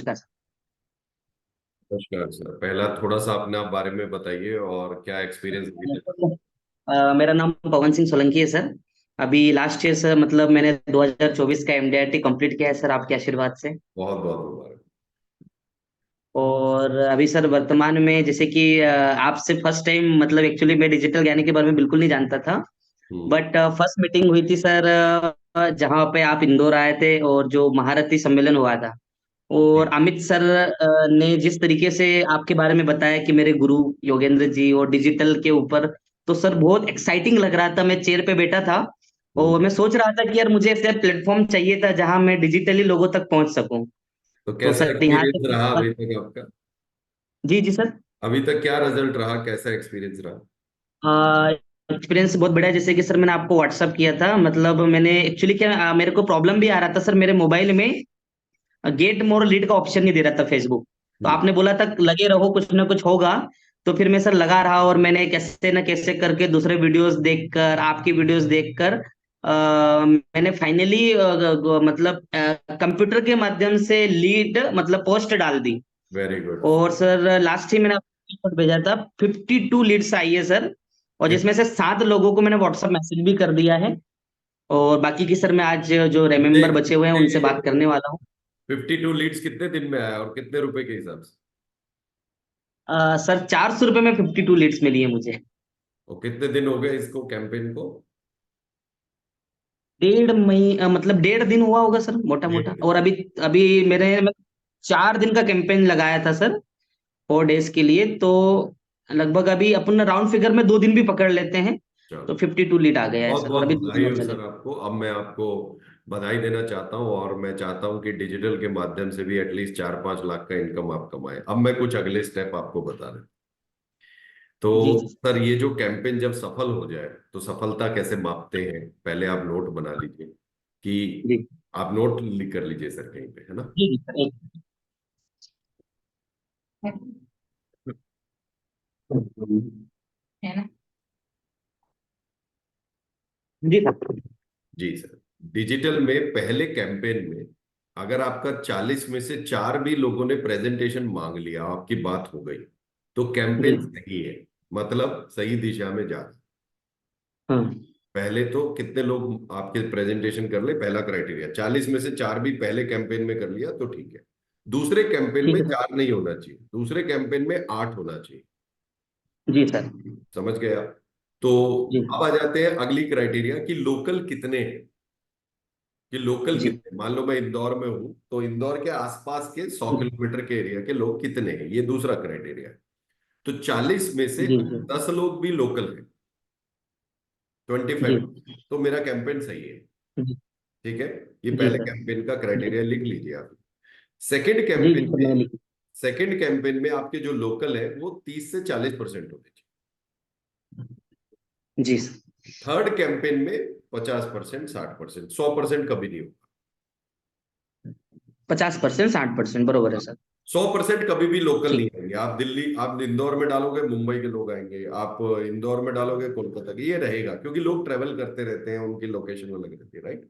नमस्कार सर। नमस्कार सर। पहला थोड़ा सा अपने आप बारे में बताइए और क्या एक्सपीरियंस अभी तक। मेरा नाम पवन सिंह सोलंकी है सर। अभी लास्ट ईयर सर मतलब मैंने 2024 का एमडीआरटी कंप्लीट किया है सर, आपके आशीर्वाद से। बहुत बहुत मुबारक। और अभी सर वर्तमान में जैसे कि आपसे फर्स्ट टाइम मतलब एक्चुअली मैं डिजिटल ज्ञानी के बारे में बिल्कुल नहीं जानता था। हम्म। बट फर्स्ट मीटिंग हुई थी सर, जहाँ पे आप इंदौर आए थे और जो महारथी सम्मेलन हुआ था। और जी। अमित सर ने जिस तरीके से आपके बारे में बताया कि मेरे गुरु योगेंद्र जी और डिजिटल के ऊपर, तो सर बहुत एक्साइटिंग लग रहा था। मैं चेयर पे बैठा था हम्म। और मैं सोच रहा था कि यार मुझे ऐसा प्लेटफॉर्म चाहिए था जहां मैं डिजिटली लोगों तक पहुंच सकूं। तो तो कैसा सर यहाँ एक्सपीरियंस रहा से अभी तक आपका? जी जी सर। अभी तक क्या रिजल्ट रहा, कैसा एक्सपीरियंस रहा? एक्सपीरियंस बहुत बढ़िया। जैसे कि सर मैंने आपको व्हाट्सअप किया था, मतलब मैंने एक्चुअली क्या मेरे को प्रॉब्लम भी आ रहा था सर, मेरे मोबाइल में गेट मोर लीड का ऑप्शन नहीं दे रहा था फेसबुक। तो हम्म। आपने बोला था लगे रहो, कुछ ना कुछ होगा। तो फिर मैं सर लगा रहा और मैंने कैसे ना कैसे करके दूसरे वीडियोस देखकर, आपकी वीडियोस देखकर मैंने फाइनली मतलब कंप्यूटर के माध्यम से लीड मतलब पोस्ट डाल दी। Very good. और सर लास्ट ही मैंने आपको भेजा था, 52 लीड्स आई है सर। और जिसमें से 7 लोगों को मैंने व्हाट्सएप मैसेज भी कर दिया है। और बाकी की सर मैं आज जो कितने रिमेम्बर बचे हुए हैं उनसे कितने बात करने वाला हूँ। 52 लीड्स कितने दिन में आया और कितने रुपए के हिसाब से? सर 400 रुपये में 52 लीड्स मिली है मुझे। और कितने दिन हो गए इसको, कैंपेन को? 1.5 महीना मतलब 1.5 दिन हुआ होगा सर, मोटा डेढ़ मोटा। दिन और अभी अभी मैं 4 दिन का कैंपेन लगाया था सर, 4 डेज के लिए। तो लगभग अभी अपन राउंड फिगर में 2 दिन भी पकड़ लेते हैं, चलो। तो 52 लीड आ गया है बहुत सर, और बहुत अभी 2 दिन बधाई और हो चले। सर आपको। अब मैं आपको बधाई देना चाहता हूँ और मैं चाहता हूँ कि डिजिटल के माध्यम से भी एटलीस्ट 4-5 लाख का इनकम आप कमाएं। अब मैं कुछ अगले स्टेप आपको बता रहा हूँ। तो जी जी सर, ये जो कैंपेन जब सफल हो जाए तो सफलता कैसे मापते हैं, पहले आप नोट बना लीजिए कि जी आप नोट लिख कर लीजिए सर कहीं पे, है ना? जी जी सर, है ना। जी सर। जी सर। डिजिटल में पहले कैंपेन में अगर आपका 40 में से 4 भी लोगों ने प्रेजेंटेशन मांग लिया, आपकी बात हो गई, तो जी कैंपेन सही है। मतलब सही दिशा में जा रहा है। हाँ। पहले तो कितने लोग आपके प्रेजेंटेशन कर ले, पहला क्राइटेरिया। 40 में से 4 भी पहले कैंपेन में कर लिया तो ठीक है। दूसरे कैंपेन ठीक में है सर। 4 नहीं होना चाहिए, दूसरे कैंपेन में 8 होना चाहिए। जी सर। समझ गए आप? तो जी अब आ जाते हैं अगली क्राइटेरिया कि लोकल कितने हैं। कि लोकल जी कितने, मान लो मैं इंदौर में हूं तो इंदौर के आसपास के 100 जी किलोमीटर के एरिया के लोग कितने हैं, ये दूसरा क्राइटेरिया है। तो 40 में से जी अगर 10 लोग भी लोकल हैं, जी 25, तो मेरा कैंपेन सही है। जी ठीक है। ये जी पहले सर। कैंपेन का क्राइटेरिया लिख लीजिए आप। सेकंड जी जी कैंपेन सर, मैंने में लिखी। सेकंड कैंपेन में आपके जो लोकल है वो 30 से 40% होने चाहिए। जी सर। थर्ड कैंपेन में 50%, 60%, 100% कभी नहीं होगा। 50%, 60%, बरोबर है सर। 100% कभी भी लोकल नहीं ठीक। आएंगे। आप दिल्ली, आप इंदौर में डालोगे मुंबई के लोग आएंगे, आप इंदौर में डालोगे कोलकाता के, ये रहेगा क्योंकि लोग ट्रेवल करते रहते हैं, उनकी लोकेशन अलग रहती है, राइट?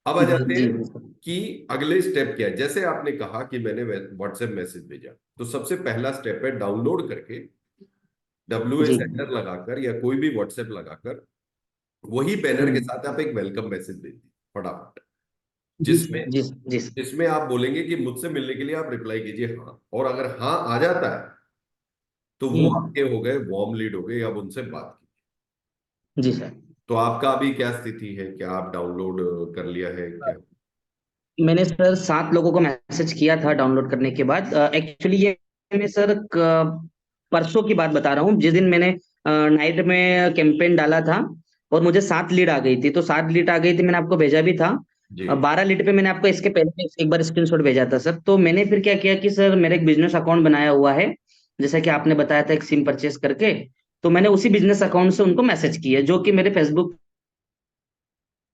अब आ जी जाते जी हैं जी सर। कि अगले स्टेप क्या है। जैसे आपने कहा कि मैंने व्हाट्सएप मैसेज भेजा, तो सबसे पहला स्टेप है डाउनलोड करके WA जी सेंटर लगाकर या कोई भी व्हाट्सएप लगाकर वही बैनर के साथ आप एक वेलकम मैसेज भेज दीजिए फटाफट। जी जिसमें जी जी सर। जिसमें आप बोलेंगे कि मुझसे मिलने के लिए आप रिप्लाई कीजिए हाँ, और अगर हाँ आ जाता है तो वो हम्म। आपके हो गए वार्म लीड हो गए, अब उनसे बात की। जी सर। तो आपका अभी क्या स्थिति है, क्या आप डाउनलोड कर लिया है क्या? मैंने सर 7 लोगों को मैसेज किया था डाउनलोड करने के बाद। एक्चुअली ये मैंने सर परसों की बात बता रहा हूँ, जिस दिन मैंने नाइट में कैंपेन डाला था और मुझे 7 लीड आ गई थी। तो 7 लीड आ गई थी, मैंने आपको भेजा भी था। जी। 12 लीड पे मैंने आपको इसके पहले एक बार स्क्रीनशॉट भेजा था सर। तो मैंने फिर क्या किया कि सर मेरा एक बिजनेस अकाउंट बनाया हुआ है, जैसा कि आपने बताया था, एक सिम परचेस करके। तो मैंने उसी बिजनेस अकाउंट से उनको मैसेज किया, जो कि मेरे फेसबुक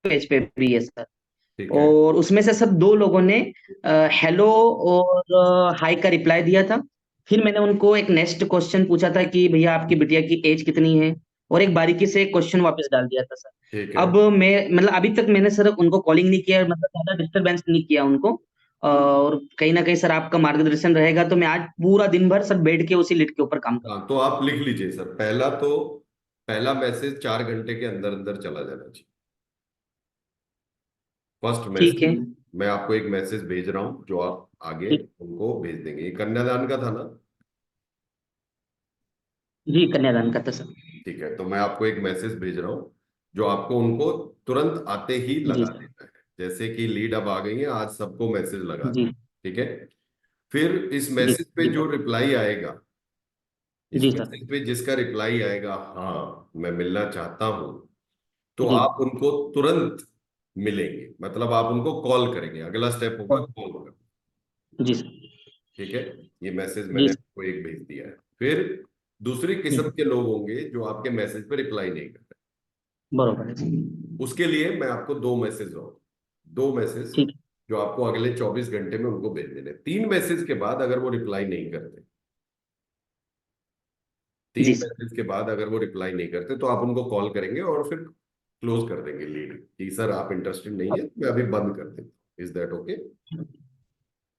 पेज पे भी है सर। ठीक है। और उसमें से सब 2 लोगों ने हेलो और हाय का रिप्लाई दिया था। फिर मैंने उनको एक नेक्स्ट क्वेश्चन पूछा था कि भैया आपकी बिटिया की एज कितनी है, और एक बारीकी से क्वेश्चन वापस डाल दिया था सर। ठीक है। अब मैं मतलब अभी तक मैंने सर उनको कॉलिंग नहीं किया, मतलब ज्यादा डिस्टरबेंस नहीं किया उनको। और कहीं ना कहीं सर आपका मार्गदर्शन रहेगा तो मैं आज पूरा दिन भर सर बैठ के उसी लीड के ऊपर काम हाँ, करूँ। तो आप लिख लीजिए सर। पहला मैसेज 4 घंटे के अंदर अंदर चला जाना चाहिए। फर्स्ट ठीक है। मैसेज मैं आपको एक मैसेज भेज रहा हूँ जो आप आगे ठीक। उनको भेज देंगे। ये कन्यादान का था ना? जी कन्यादान का था सर। ठीक है, तो मैं आपको एक मैसेज भेज रहा हूँ जो आपको उनको तुरंत आते ही जी लगा सर। देना है। जैसे कि लीड अब आ गई है, आज सबको मैसेज लगा दें। जी। ठीक है। फिर इस जी। मैसेज पे जी जो सर। रिप्लाई आएगा, इस जी सर। मैसेज पे जिसका रिप्लाई आएगा हाँ मैं मिलना चाहता हूँ, तो जी। आप उनको तुरंत मिलेंगे। मतलब आप उनको कॉल करेंगे, अगला स्टेप होगा और- कॉल करना। जी सर। ठीक है। ये मैसेज जी मैंने सर। आपको एक भेज दिया है। फिर दूसरी किस्म जी के लोग होंगे जो आपके मैसेज पे रिप्लाई नहीं करते। बरोबर है। उसके लिए मैं आपको दो मैसेज दूंगा। दो मैसेज ठीक। जो आपको अगले 24 घंटे में उनको भेज देने। 3 मैसेज के बाद अगर वो रिप्लाई नहीं करते, जी तीन सर। मैसेज के बाद अगर वो रिप्लाई नहीं करते, तो आप उनको कॉल करेंगे और फिर क्लोज कर देंगे लीड कि सर आप इंटरेस्टेड नहीं है, मैं अभी बंद कर देता हूँ। Is that okay?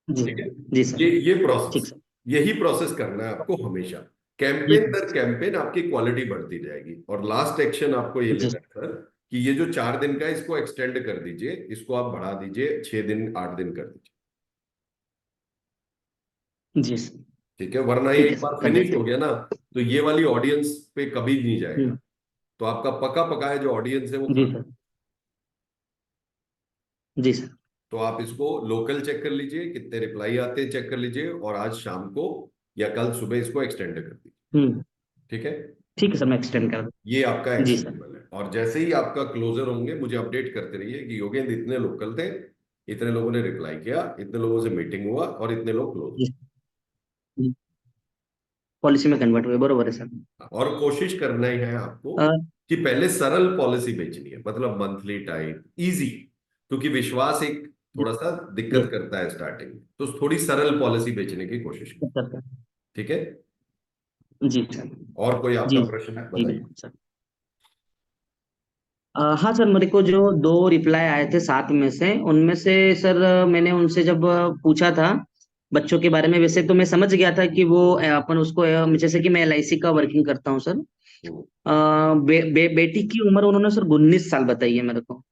जी। ठीक है। जी ये सर। ये ठीक प्रोसेस, सर। यही प्रोसेस करना है आपको हमेशा। जी। कैंपेन दर कैंपेन आपकी क्वालिटी बढ़ती जाएगी। और लास्ट एक्शन आपको ये जी। लेना है सर कि ये जो 4 दिन का, इसको एक्सटेंड कर दीजिए, इसको आप बढ़ा दीजिए, 6 दिन 8 दिन कर दीजिए। जी सर। ठीक है, वरना ये ठीक है एक सर बार कर फिनिश देते हो हैं। गया ना, तो ये वाली ऑडियंस पे कभी नहीं जाएगा। हम्म। तो आपका पका पकाया जो ऑडियंस है वो जी खत्म। सर। जी सर। तो आप इसको लोकल चेक कर लीजिए, कितने रिप्लाई आते हैं चेक कर लीजिए, और आज शाम को या कल सुबह इसको एक्सटेंड कर दीजिए। हम्म। ठीक है। ठीक है सर मैं एक्सटेंड कर ये आपका दूँ। जी एक्शन सर। लेवल है। और जैसे ही आपका क्लोजर होंगे मुझे अपडेट करते रहिए कि योगेंद्र इतने लोकल थे, इतने लोगों ने रिप्लाई किया, इतने लोगों से मीटिंग हुआ और इतने लोग क्लोज जी। पॉलिसी में कन्वर्ट हुए बरोबर है सर। हुए। और कोशिश करना ही है आपको अ, कि पहले सरल पॉलिसी बेचनी है, मतलब मंथली टाइप इजी। क्योंकि विश्वास एक जी। थोड़ा सा दिक्कत यस करता है स्टार्टिंग में, तो थोड़ी सरल पॉलिसी बेचने की कोशिश करें। सर। ठीक है। जी सर। और कोई जी आपका प्रश्न है जी बताइए। बिल्कुल सर। हाँ सर मेरे को जो दो रिप्लाई आए थे सात में से उनमें से सर मैंने उनसे जब पूछा था बच्चों के बारे में, वैसे तो मैं समझ गया था कि वो अपन उसको जैसे कि मैं एलआईसी का वर्किंग करता हूँ सर। हम्म। बेटी की उम्र उन्होंने सर 19 साल बताई है मेरे को।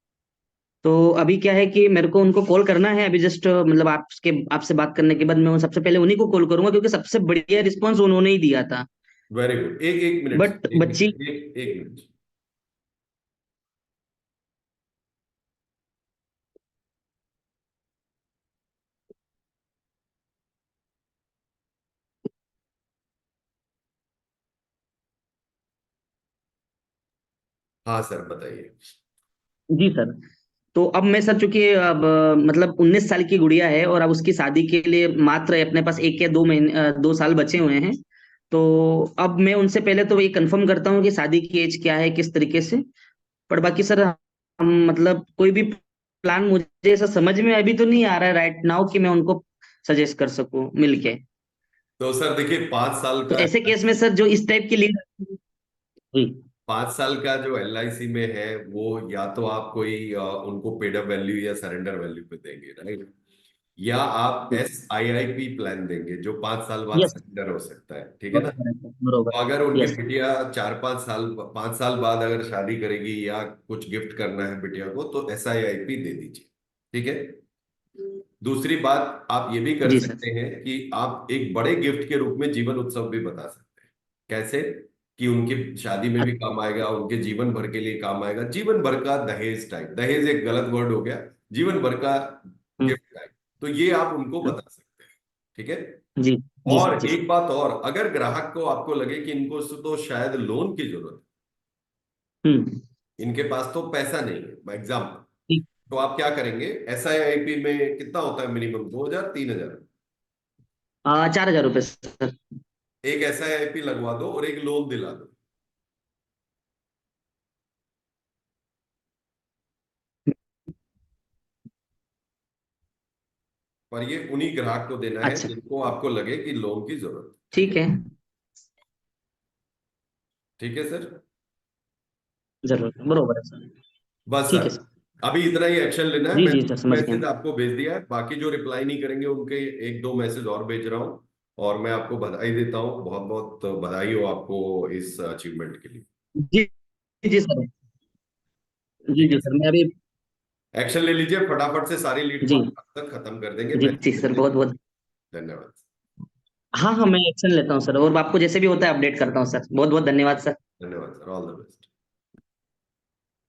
तो अभी क्या है कि मेरे को उनको कॉल करना है अभी जस्ट, मतलब आपसे बात करने के बाद मैं सबसे पहले उन्हीं को कॉल करूंगा क्योंकि सबसे बढ़िया रिस्पॉन्स उन्होंने ही दिया था। Very good. एक एक मिनट बट एक बच्ची। मिनट एक मिनट। हाँ सर बताइए। जी सर। तो अब मैं सर चूंकि अब मतलब 19 साल की गुड़िया है और अब उसकी शादी के लिए मात्र अपने पास 1 या 2 महीने 2 साल बचे हुए हैं। तो अब मैं उनसे पहले तो ये कंफर्म करता हूँ कि शादी की एज क्या है किस तरीके से। पर बाकी सर हम मतलब कोई भी प्लान मुझे ऐसा समझ में अभी तो नहीं आ रहा है राइट नाउ कि मैं उनको सजेस्ट कर सकूं मिलके। तो सर देखिए, 5 साल तो का ऐसे केस में सर जो इस टाइप की लीड। जी। 5 साल का जो LIC में है, वो या तो आप कोई उनको पेड अप वैल्यू या सरेंडर वैल्यू पे देंगे, राइट? या आप SIIP प्लान देंगे जो 5 साल बाद यस सरेंडर हो सकता है। ठीक है ना? बरोबर है सर, बरोबर। तो अगर उनकी यस। बिटिया 4 5 साल 5 साल बाद अगर शादी करेगी या कुछ गिफ्ट करना है बिटिया को, तो SIIP दे दीजिए। ठीक है। दूसरी बात आप ये भी कर जी सर। सकते हैं कि आप एक बड़े गिफ्ट के रूप में जीवन उत्सव भी बता सकते हैं। कैसे? कि उनकी शादी में भी काम आएगा, उनके जीवन भर के लिए काम आएगा, जीवन भर का दहेज टाइप। दहेज एक गलत वर्ड हो गया, जीवन भर का हम्म। Gift type. तो ये आप उनको बता सकते हैं। ठीक है। जी। जी सर। और जी एक सर। बात और, अगर ग्राहक को आपको लगे कि इनको तो शायद लोन की जरूरत हम्म। है, इनके पास तो पैसा नहीं है एग्जाम्पल, ठीक। तो आप क्या करेंगे? SIIP में कितना होता है मिनिमम? 2,000 3,000? 4,000 रुपये सर। एक SIIP लगवा दो और एक लोन दिला दो। पर ये उन्हीं ग्राहक को देना है अच्छा। जिनको आपको लगे कि लोन की जरूरत है। ठीक ठीक है। है। ठीक है सर। जरूर बरोबर है सर। बस ठीक सर, है सर। अभी इतना ही एक्शन लेना है। जी मैं जी सर, समझ गया। मैसेज आपको भेज दिया है, बाकी जो रिप्लाई नहीं करेंगे उनके एक दो मैसेज और भेज रहा हूँ। और मैं आपको बधाई देता हूँ, बहुत बहुत बधाई हो आपको इस अचीवमेंट के लिए। जी जी सर। जी ठीक है जी सर, सर, मैं अभी। एक्शन ले लीजिए फटाफट से, सारी लीड को जी आज तक खत्म कर देंगे। जी मैं जी सर, बहुत बहुत। धन्यवाद। हाँ हाँ, मैं एक्शन लेता हूँ सर, और आपको जैसे भी होता है अपडेट करता हूँ सर। बहुत बहुत धन्यवाद सर। धन्यवाद सर, ऑल द बेस्ट।